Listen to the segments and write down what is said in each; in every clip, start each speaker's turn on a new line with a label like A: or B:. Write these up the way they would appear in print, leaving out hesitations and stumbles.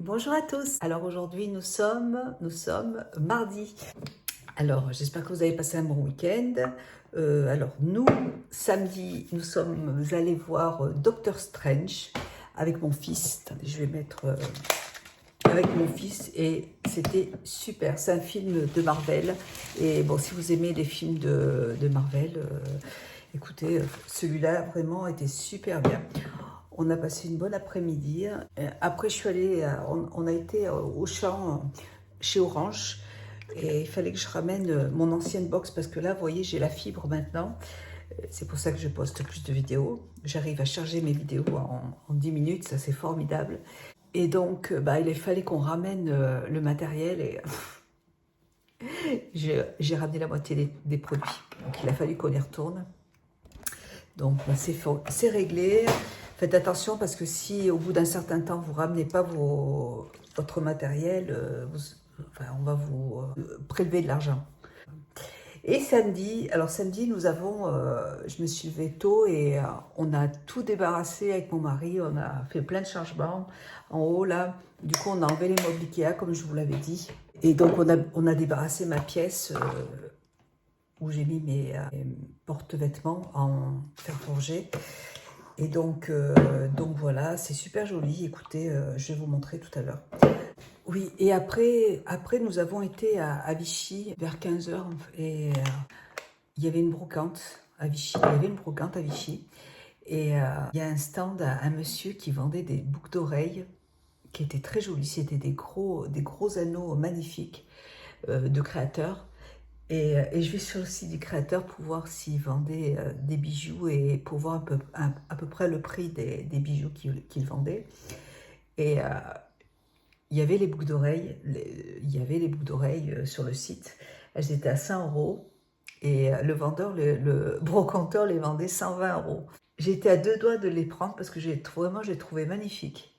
A: Bonjour à tous. Alors aujourd'hui nous sommes mardi. Alors j'espère que vous avez passé un bon week-end. Alors nous, samedi, nous sommes allés voir Doctor Strange avec mon fils. Attendez, je vais mettre avec mon fils et c'était super. C'est un film de Marvel. Et bon, si vous aimez les films de Marvel, écoutez, celui-là vraiment était super bien. On a passé une bonne après-midi. Après, je suis allée, on a été au champ chez Orange et il fallait que je ramène mon ancienne box parce que là, vous voyez, j'ai la fibre maintenant. C'est pour ça que je poste plus de vidéos. J'arrive à charger mes vidéos en 10 minutes, ça c'est formidable. Et donc, il fallait qu'on ramène le matériel et j'ai ramené la moitié des produits. Donc, il a fallu qu'on y retourne. Donc, c'est réglé. Faites attention parce que si au bout d'un certain temps, vous ne ramenez pas votre matériel, on va vous prélever de l'argent. Et samedi, alors samedi, je me suis levée tôt et on a tout débarrassé avec mon mari. On a fait plein de changements en haut là. Du coup, on a enlevé les meubles Ikea comme je vous l'avais dit. Et donc, on a débarrassé ma pièce où j'ai mis mes porte-vêtements en fer forgé. Et donc voilà, c'est super joli. Écoutez, je vais vous montrer tout à l'heure. Oui, et après nous avons été à Vichy vers 15 h et il y avait une brocante à Vichy. Il y avait une brocante à Vichy. Et il y a un stand, un monsieur qui vendait des boucles d'oreilles qui étaient très jolies. C'était des gros anneaux magnifiques de créateurs. Et je vais sur le site du créateur pour voir s'il vendait des bijoux et pour voir à peu près le prix des bijoux qu'il vendait. Et il y avait les boucles d'oreilles, sur le site. Elles étaient à 100 €. Et le vendeur, le brocanteur les vendait 120 €. J'étais à deux doigts de les prendre parce que vraiment, je les trouvais magnifiques.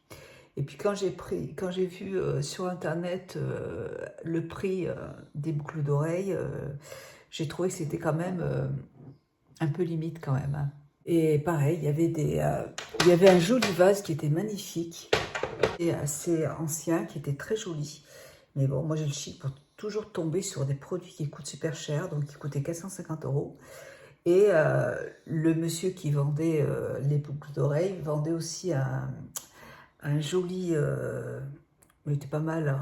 A: Et puis quand j'ai vu sur internet le prix des boucles d'oreilles, j'ai trouvé que c'était quand même un peu limite quand même, hein. Et pareil, il y avait un joli vase qui était magnifique et assez ancien, qui était très joli. Mais bon, moi j'ai le chic pour toujours tomber sur des produits qui coûtent super cher, donc qui coûtaient 450 €. Et le monsieur qui vendait les boucles d'oreilles vendait aussi un joli, il était pas mal,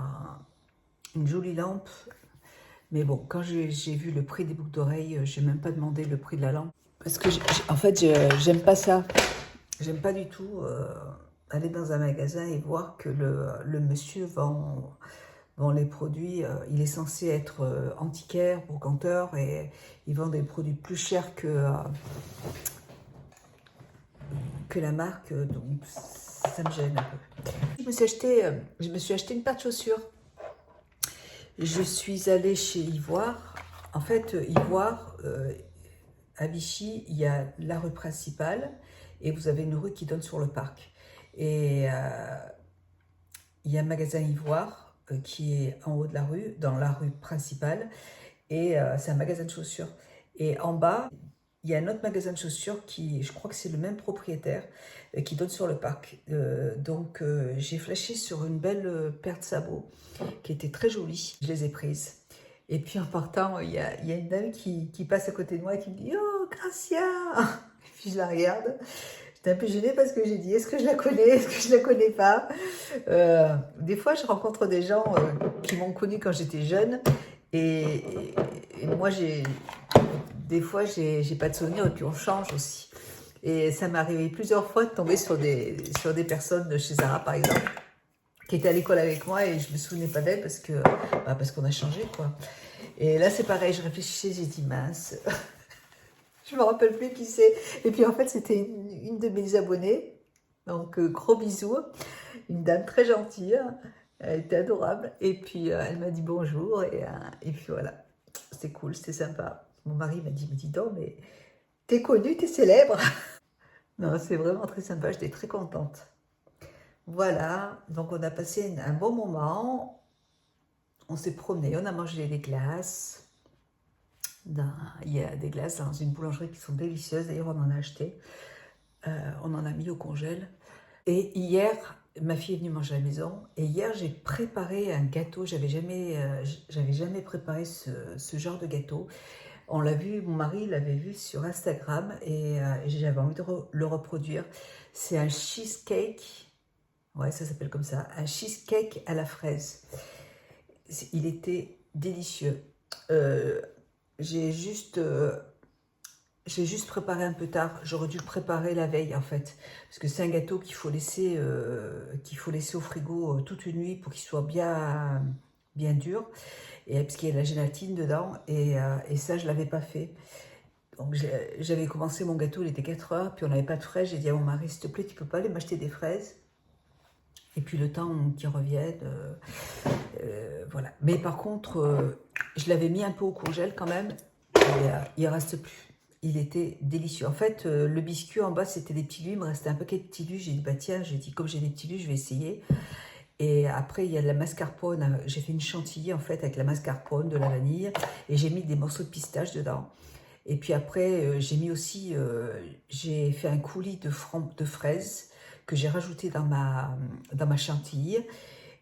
A: une jolie lampe. Mais bon, quand j'ai vu le prix des boucles d'oreilles, j'ai même pas demandé le prix de la lampe. Parce que, en fait, j'aime pas ça. J'aime pas du tout aller dans un magasin et voir que le monsieur vend les produits. Il est censé être antiquaire, brocanteur, et il vend des produits plus chers que la marque. Donc, ça me gêne un peu. Je me suis acheté une paire de chaussures. Je suis allée chez Ivoire. En fait, Ivoire, à Vichy, il y a la rue principale et vous avez une rue qui donne sur le parc. Et il y a un magasin Ivoire qui est en haut de la rue, dans la rue principale. Et c'est un magasin de chaussures. Et en bas, il y a un autre magasin de chaussures qui, je crois que c'est le même propriétaire, qui donne sur le parc. Donc j'ai flashé sur une belle paire de sabots qui était très jolie. Je les ai prises. Et puis en partant, il y a une dame qui passe à côté de moi et qui me dit « Oh, Gracia !» Et puis je la regarde. J'étais un peu gênée parce que j'ai dit « Est-ce que je la connais? Est-ce que je la connais pas ?» Des fois, je rencontre des gens qui m'ont connue quand j'étais jeune. Et moi, des fois, j'ai pas de souvenirs et puis on change aussi. Et ça m'est arrivé plusieurs fois de tomber sur des personnes de chez Zara, par exemple, qui étaient à l'école avec moi et je me souvenais pas d'elles parce qu'on a changé, quoi. Et là, c'est pareil, je réfléchissais, j'ai dit mince, je me rappelle plus qui c'est. Et puis en fait, c'était une de mes abonnées, donc gros bisous, une dame très gentille, elle était adorable. Et puis elle m'a dit bonjour et puis voilà, c'était cool, c'était sympa. Mon mari m'a dit, mais dis donc, mais t'es connue, t'es célèbre. Non, c'est vraiment très sympa, j'étais très contente. Voilà, donc on a passé un bon moment, on s'est promené, on a mangé des glaces. Il y a des glaces dans une boulangerie qui sont délicieuses, d'ailleurs on en a acheté, on en a mis au congèle. Et hier, ma fille est venue manger à la maison et hier j'ai préparé un gâteau. J'avais jamais préparé ce genre de gâteau. On l'a vu, mon mari l'avait vu sur Instagram et j'avais envie de le reproduire. C'est un cheesecake, ouais, ça s'appelle comme ça, un cheesecake à la fraise. Il était délicieux. Euh, j'ai juste, euh, j'ai juste préparé un peu tard. J'aurais dû le préparer la veille en fait, parce que c'est un gâteau qu'il faut laisser au frigo toute une nuit pour qu'il soit bien dur. Et parce qu'il y a de la gélatine dedans, et ça, je ne l'avais pas fait. Donc, j'avais commencé mon gâteau, il était 4 heures, puis on n'avait pas de fraises. J'ai dit à mon mari, s'il te plaît, tu peux pas aller m'acheter des fraises? Et puis le temps qu'ils reviennent, voilà. Mais par contre, je l'avais mis un peu au congèle quand même, et il ne reste plus. Il était délicieux. En fait, le biscuit en bas, c'était des petits lus, il me restait un paquet de petits lus. J'ai dit, bah tiens, comme j'ai des petits lus, je vais essayer. Et après, il y a de la mascarpone. J'ai fait une chantilly, en fait, avec la mascarpone, de la vanille. Et j'ai mis des morceaux de pistache dedans. Et puis après, j'ai fait un coulis de fraises que j'ai rajouté dans ma chantilly.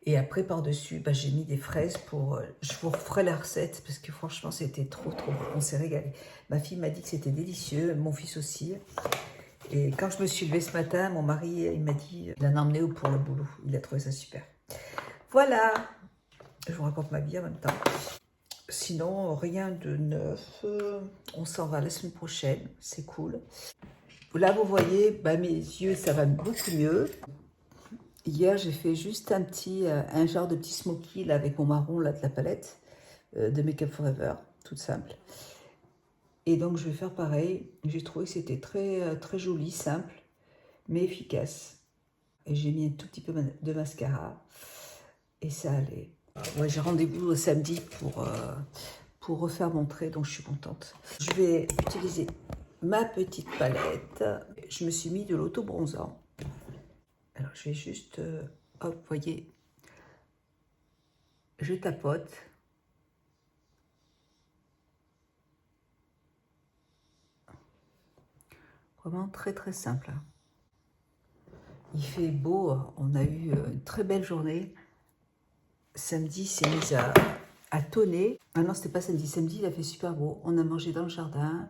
A: Et après, par-dessus, bah, j'ai mis des fraises pour... je vous referai la recette parce que franchement, c'était trop bon. On s'est régalé. Ma fille m'a dit que c'était délicieux, mon fils aussi. Et quand je me suis levée ce matin, mon mari, il m'a dit, il en a emmené pour le boulot. Il a trouvé ça super. Voilà, je vous raconte ma vie en même temps. Sinon, rien de neuf. On s'en va la semaine prochaine, c'est cool. Là, vous voyez, bah, mes yeux, ça va beaucoup mieux. Hier, j'ai fait juste un genre de petit smoky là, avec mon marron là, de la palette de Make Up Forever, toute simple. Et donc, je vais faire pareil. J'ai trouvé que c'était très joli, simple, mais efficace. Et j'ai mis un tout petit peu de mascara. Et ça allait. Ouais, j'ai rendez-vous samedi pour refaire mon trait, donc je suis contente. Je vais utiliser ma petite palette. Je me suis mis de l'auto-bronzant. Alors, je vais juste... hop, vous voyez, je tapote. Vraiment très simple. Il fait beau, on a eu une très belle journée. Samedi, c'est mis à tonner. Ah non, c'était pas samedi. Samedi, il a fait super beau. On a mangé dans le jardin.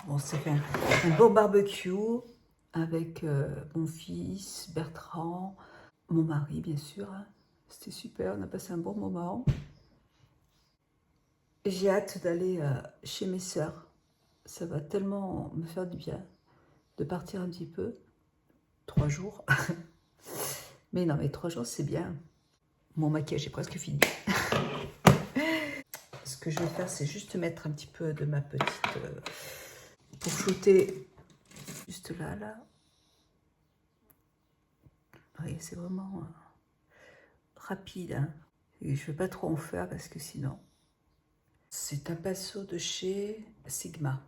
A: On s'est fait un beau barbecue avec mon fils, Bertrand, mon mari, bien sûr. C'était super, on a passé un bon moment. J'ai hâte d'aller chez mes sœurs. Ça va tellement me faire du bien de partir un petit peu. 3 jours. Mais non, mais 3 jours, c'est bien. Mon maquillage est presque fini. Ce que je vais faire, c'est juste mettre un petit peu de ma petite... pour flouter juste là. Oui, c'est vraiment rapide. Hein. Et je ne vais pas trop en faire parce que sinon... C'est un pinceau de chez Sigma.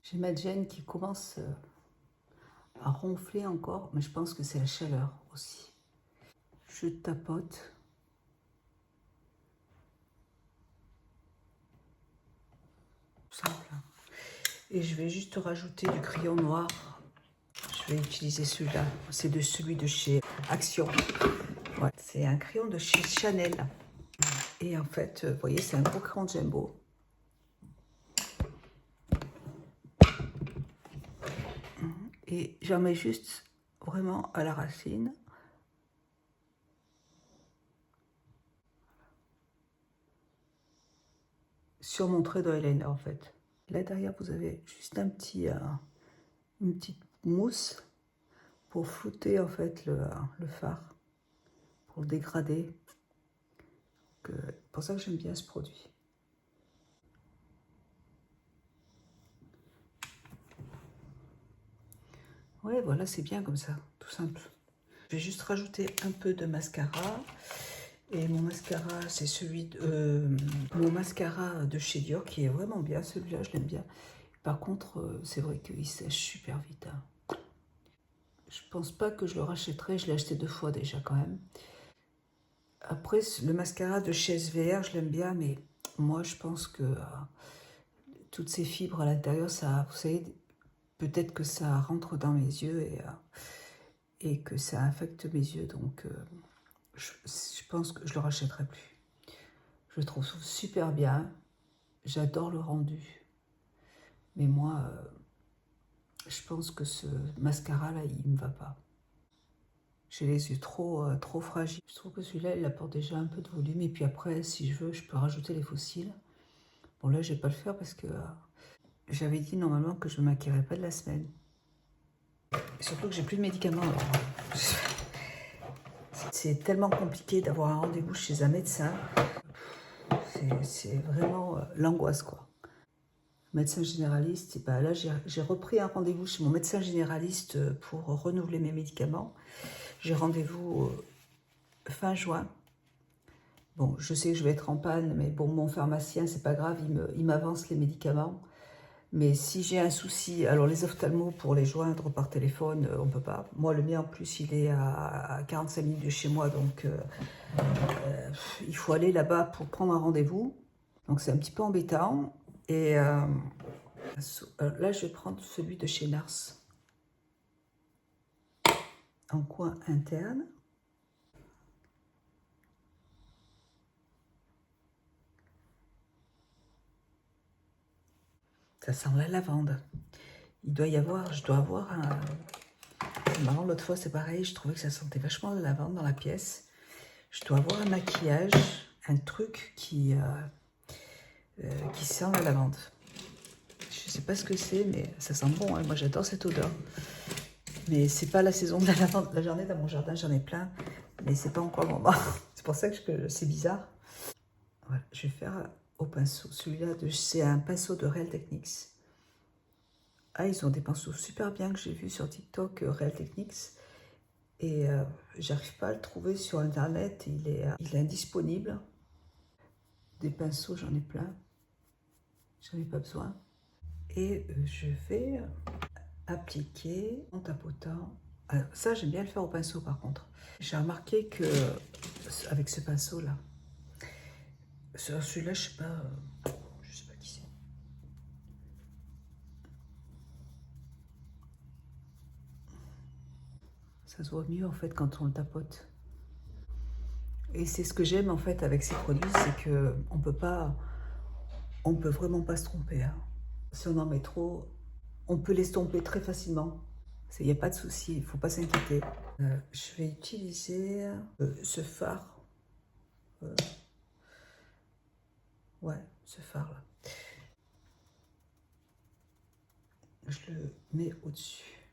A: J'ai ma gêne qui commence à ronfler encore, mais je pense que c'est la chaleur aussi. Je tapote. Simple. Et je vais juste rajouter du crayon noir. Je vais utiliser celui-là. C'est celui de chez Action. Ouais, c'est un crayon de chez Chanel. Et en fait, vous voyez, c'est un gros crayon de Jumbo. Et j'en mets juste vraiment à la racine. Sur mon trait de eyeliner, en fait. Là derrière, vous avez juste une petite mousse pour flouter en fait le fard, pour le dégrader. C'est pour ça que j'aime bien ce produit. Ouais, voilà, c'est bien comme ça, tout simple. Je vais juste rajouter un peu de mascara. Et mon mascara, c'est mon mascara de chez Dior qui est vraiment bien. Celui-là, je l'aime bien. Par contre, c'est vrai qu'il sèche super vite. Hein. Je pense pas que je le rachèterai. Je l'ai acheté 2 fois déjà quand même. Après, le mascara de chez SVR, je l'aime bien, mais moi, je pense que toutes ces fibres à l'intérieur, ça, vous savez, peut-être que ça rentre dans mes yeux et que ça infecte mes yeux. Donc, je pense que je le rachèterai plus. Je le trouve super bien. J'adore le rendu. Mais moi, je pense que ce mascara-là, il ne me va pas. J'ai les yeux trop fragiles. Je trouve que celui-là, il apporte déjà un peu de volume. Et puis après, si je veux, je peux rajouter les fossiles. Bon, là, je vais pas le faire parce que j'avais dit normalement que je ne maquillerais pas de la semaine. Surtout que j'ai plus de médicaments. C'est tellement compliqué d'avoir un rendez-vous chez un médecin. C'est vraiment l'angoisse, quoi. Médecin généraliste, et ben là, j'ai repris un rendez-vous chez mon médecin généraliste pour renouveler mes médicaments. J'ai rendez-vous fin juin. Bon, je sais que je vais être en panne, mais bon, mon pharmacien, c'est pas grave, il m'avance les médicaments. Mais si j'ai un souci, alors les ophtalmos, pour les joindre par téléphone, on peut pas. Moi, le mien, en plus, il est à 45 minutes de chez moi, donc il faut aller là-bas pour prendre un rendez-vous. Donc, c'est un petit peu embêtant. Et là, je vais prendre celui de chez Nars, en coin interne. Ça sent la lavande. Il doit y avoir, je dois avoir un... C'est marrant, l'autre fois c'est pareil, je trouvais que ça sentait vachement la lavande dans la pièce. Je dois avoir un maquillage, un truc qui sent la lavande. Je sais pas ce que c'est, mais ça sent bon, hein. Moi j'adore cette odeur. Mais c'est pas la saison de la lavande. Là j'en ai dans mon jardin, j'en ai plein, mais c'est pas encore le moment. C'est pour ça que c'est bizarre. Voilà, je vais faire au pinceau. Celui-là, c'est un pinceau de Real Techniques. Ah, ils ont des pinceaux super bien que j'ai vu sur TikTok, Real Techniques. Et j'arrive pas à le trouver sur internet, il est indisponible. Des pinceaux, j'en ai plein. J'en ai pas besoin. Et je vais appliquer en tapotant. Alors, ça, j'aime bien le faire au pinceau par contre. J'ai remarqué que avec ce pinceau-là, celui-là, je sais pas qui c'est. Ça se voit mieux en fait quand on le tapote. Et c'est ce que j'aime en fait avec ces produits, c'est que on peut vraiment pas se tromper. Hein. Si on en met trop, on peut l'estomper très facilement. Il n'y a pas de souci, il ne faut pas s'inquiéter. Je vais utiliser ce fard. Ouais, ce fard-là. Je le mets au-dessus.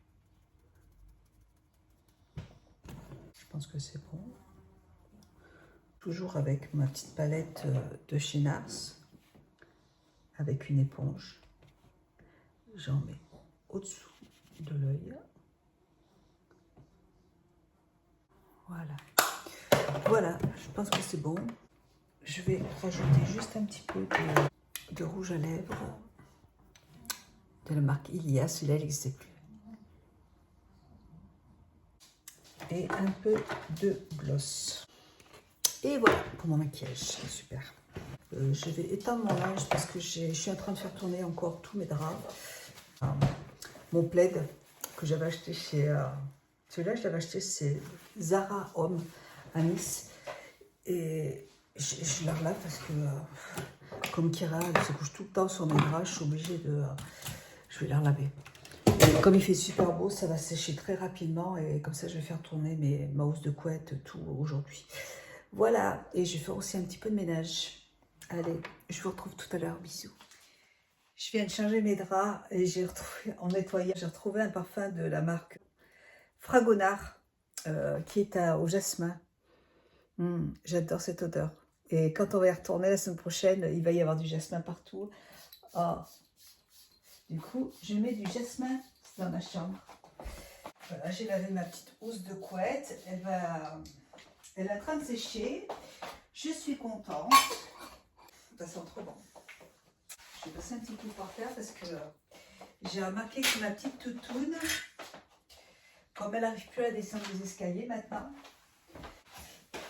A: Je pense que c'est bon. Toujours avec ma petite palette de chez Nars, avec une éponge. J'en mets au-dessous de l'œil. Voilà. Voilà, je pense que c'est bon. Je vais rajouter juste un petit peu de rouge à lèvres de la marque Ilia, celui-là il n'existait plus. Et un peu de gloss. Et voilà pour mon maquillage, super. Je vais éteindre mon linge parce que je suis en train de faire tourner encore tous mes draps. Mon plaid que j'avais acheté chez... celui-là, je l'avais acheté chez Zara Homme à Nice. Et je la relave parce que, comme Kira, elle se couche tout le temps sur mes draps, je suis obligée de... je vais la relaver. Et comme il fait super beau, ça va sécher très rapidement. Et comme ça, je vais faire tourner ma housse de couette, tout aujourd'hui. Voilà, et je vais faire aussi un petit peu de ménage. Allez, je vous retrouve tout à l'heure. Bisous. Je viens de changer mes draps et j'ai retrouvé, en nettoyant, j'ai retrouvé un parfum de la marque Fragonard qui est au jasmin. J'adore cette odeur. Et quand on va y retourner la semaine prochaine, il va y avoir du jasmin partout. Oh. Du coup, je mets du jasmin dans ma chambre. Voilà, j'ai lavé ma petite housse de couette. Elle est en train de sécher. Je suis contente. Ça sent trop bon. Je vais passer un petit coup par terre parce que j'ai remarqué que ma petite toutoune, comme elle n'arrive plus à descendre les escaliers maintenant,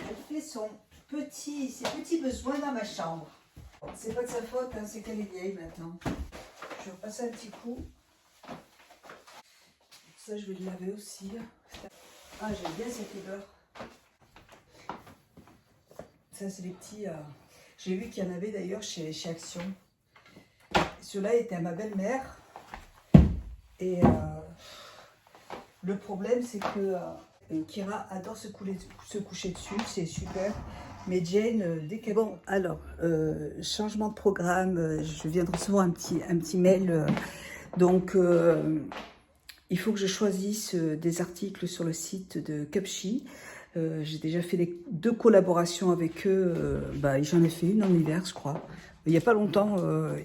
A: elle fait ses petits besoins dans ma chambre. C'est pas de sa faute, hein, c'est qu'elle est vieille maintenant. Je vais repasser un petit coup. Ça, je vais le laver aussi. Ah, j'aime bien cette odeur. Ça, c'est les petits... J'ai vu qu'il y en avait d'ailleurs chez Action. Ceux-là étaient à ma belle-mère. Et le problème, c'est que Kira adore se coucher dessus. C'est super. Mais Jane, dès qu'elle... Bon, alors, changement de programme. Je viens de recevoir un petit mail. Donc, il faut que je choisisse des articles sur le site de Cupshe. J'ai déjà fait 2 collaborations avec eux. J'en ai fait une en hiver, je crois. Il n'y a pas longtemps,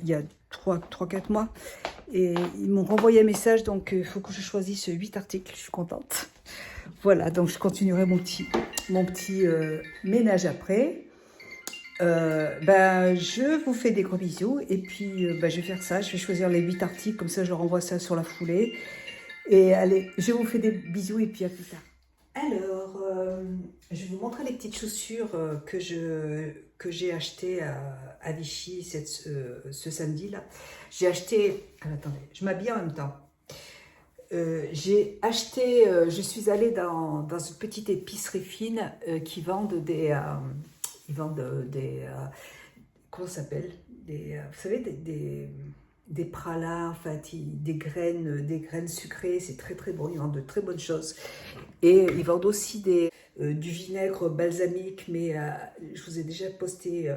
A: il y a 3-4 mois. Et ils m'ont renvoyé un message, donc il faut que je choisisse 8 articles. Je suis contente. Voilà, donc je continuerai mon petit ménage après. Je vous fais des gros bisous. Et puis, je vais faire ça. Je vais choisir les 8 articles. Comme ça, je leur envoie ça sur la foulée. Et allez, je vous fais des bisous et puis à plus tard. Alors, je vais vous montrer les petites chaussures que j'ai achetées à Vichy ce samedi-là. J'ai acheté... attendez, je m'habille en même temps. J'ai acheté... je suis allée dans une petite épicerie fine qui vendent des... comment ça s'appelle vous savez, des pralins, en fait, des graines sucrées, c'est très très bon, ils vendent de très bonnes choses. Et ils vendent aussi du vinaigre balsamique, mais je vous ai déjà posté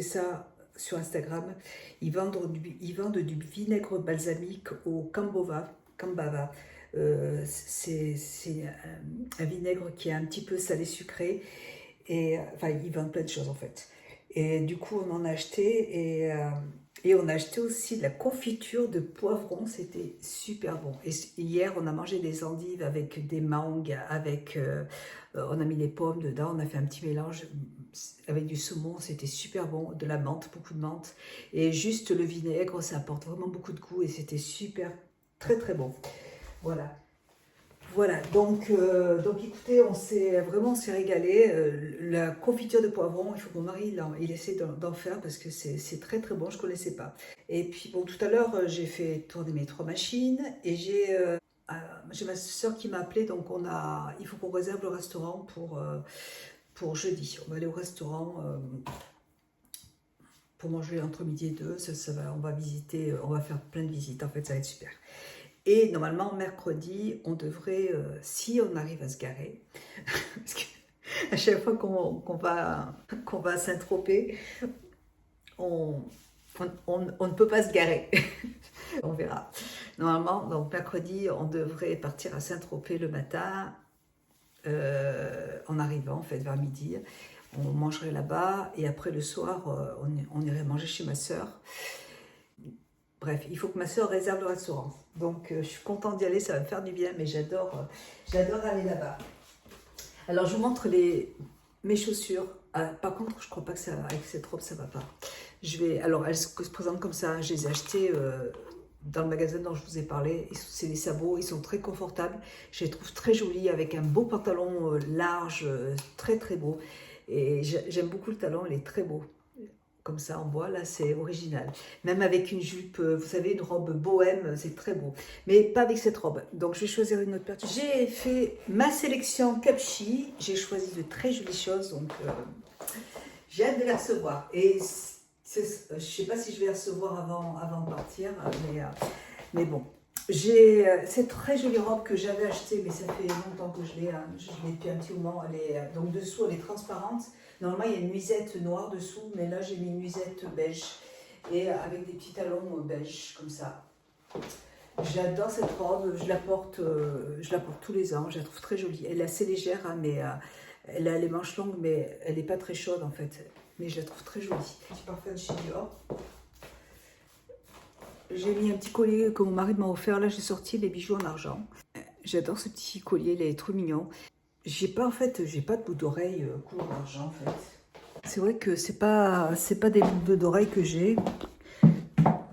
A: ça sur Instagram. Ils vendent du vinaigre balsamique au Kambava. C'est un vinaigre qui est un petit peu salé sucré. Et ils vendent plein de choses en fait. Et du coup, on en a acheté et on a acheté aussi de la confiture de poivron, c'était super bon. Et hier, on a mangé des endives avec des mangues, on a mis des pommes dedans, on a fait un petit mélange avec du saumon, c'était super bon, de la menthe, beaucoup de menthe. Et juste le vinaigre, ça apporte vraiment beaucoup de goût et c'était super, très très bon. Voilà. Voilà, donc écoutez, on s'est régalé. La confiture de poivron, il faut que mon mari il essaie d'en faire parce que c'est très très bon, je ne connaissais pas. Et puis bon, tout à l'heure, j'ai fait tourner mes 3 machines et j'ai ma soeur qui m'a appelé, donc il faut qu'on réserve le restaurant pour jeudi. On va aller au restaurant pour manger entre midi et 2, on va visiter, on va faire plein de visites, en fait ça va être super. Et normalement, mercredi, on devrait, si on arrive à se garer, parce qu'à chaque fois qu'on va à Saint-Tropez, on ne peut pas se garer. On verra. Normalement, donc mercredi, on devrait partir à Saint-Tropez le matin, en arrivant, en fait, vers midi. On mangerait là-bas, et après le soir, on irait manger chez ma soeur. Bref, il faut que ma soeur réserve le restaurant. Donc, je suis contente d'y aller, ça va me faire du bien, mais j'adore aller là-bas. Alors, je vous montre mes chaussures. Par contre, je crois pas que avec cette robe, ça va pas. Alors, elles se présentent comme ça. Je les ai achetées dans le magasin dont je vous ai parlé. C'est des sabots, ils sont très confortables. Je les trouve très jolis, avec un beau pantalon large, très très beau. Et j'aime beaucoup le talon, il est très beau. Comme ça en bois, là c'est original. Même avec une jupe, vous savez, une robe bohème, c'est très beau. Mais pas avec cette robe. Donc je vais choisir une autre paire. J'ai fait ma sélection Cupshe. J'ai choisi de très jolies choses, donc j'ai hâte de les recevoir. Et je ne sais pas si je vais les recevoir avant de partir, mais bon. J'ai cette très jolie robe que j'avais achetée, mais ça fait longtemps que je l'ai depuis un petit moment. Donc dessous, elle est transparente. Normalement, il y a une nuisette noire dessous, mais là, j'ai mis une nuisette beige et avec des petits talons beige, comme ça. J'adore cette robe, je la porte tous les ans, je la trouve très jolie. Elle est assez légère, hein, mais elle a les manches longues, mais elle n'est pas très chaude en fait. Mais je la trouve très jolie. Petit parfum de chez Dior. J'ai mis un petit collier que mon mari m'a offert. Là, j'ai sorti les bijoux en argent. J'adore ce petit collier, il est trop mignon. J'ai pas de boucle d'oreille couleur argent en fait. C'est vrai que c'est pas des boucles d'oreilles que j'ai.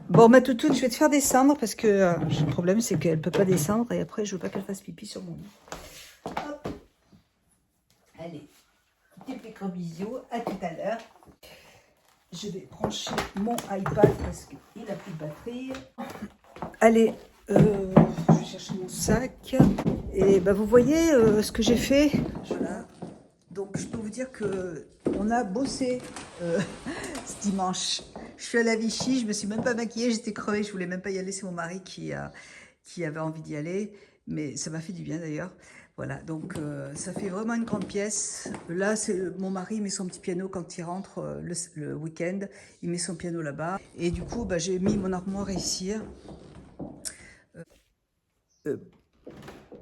A: Bon, ma toutoune, je vais te faire descendre parce que le problème c'est qu'elle peut pas descendre et après je veux pas qu'elle fasse pipi sur mon lit. Hop. Allez, des petits gros bisous, à tout à l'heure. Je vais brancher mon iPad parce qu'il a plus de batterie. Allez, je vais chercher mon sac. Et bah, vous voyez ce que j'ai fait. Voilà. Donc je peux vous dire que on a bossé ce dimanche. Je suis à la Vichy, je me suis même pas maquillée, j'étais crevée, je voulais même pas y aller. C'est mon mari qui avait envie d'y aller, mais ça m'a fait du bien d'ailleurs. Voilà, donc ça fait vraiment une grande pièce. Là, c'est mon mari met son petit piano quand il rentre le week-end. Il met son piano là-bas. Et du coup, bah, j'ai mis mon armoire ici. Euh,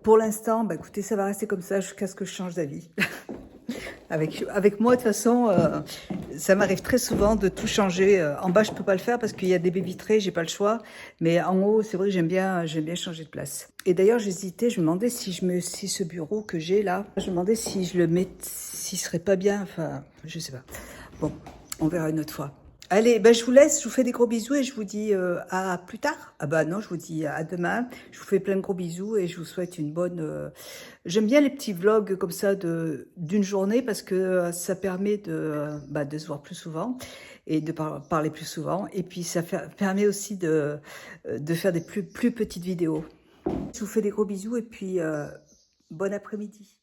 A: pour l'instant, bah, écoutez, ça va rester comme ça jusqu'à ce que je change d'avis. Avec moi, de toute façon, ça m'arrive très souvent de tout changer. En bas, je peux pas le faire parce qu'il y a des baies vitrées, j'ai pas le choix. Mais en haut, c'est vrai que j'aime bien changer de place. Et d'ailleurs, j'hésitais, je me demandais si ce bureau que j'ai là, je me demandais si je le mets, s'il serait pas bien. Enfin, je sais pas. Bon, on verra une autre fois. Allez, ben je vous laisse, je vous fais des gros bisous et je vous dis à plus tard. Ah bah non, je vous dis à demain. Je vous fais plein de gros bisous et je vous souhaite une bonne... J'aime bien les petits vlogs comme ça d'une journée parce que ça permet de se voir plus souvent et de parler plus souvent. Et puis ça permet aussi de faire des plus petites vidéos. Je vous fais des gros bisous et puis bon après-midi.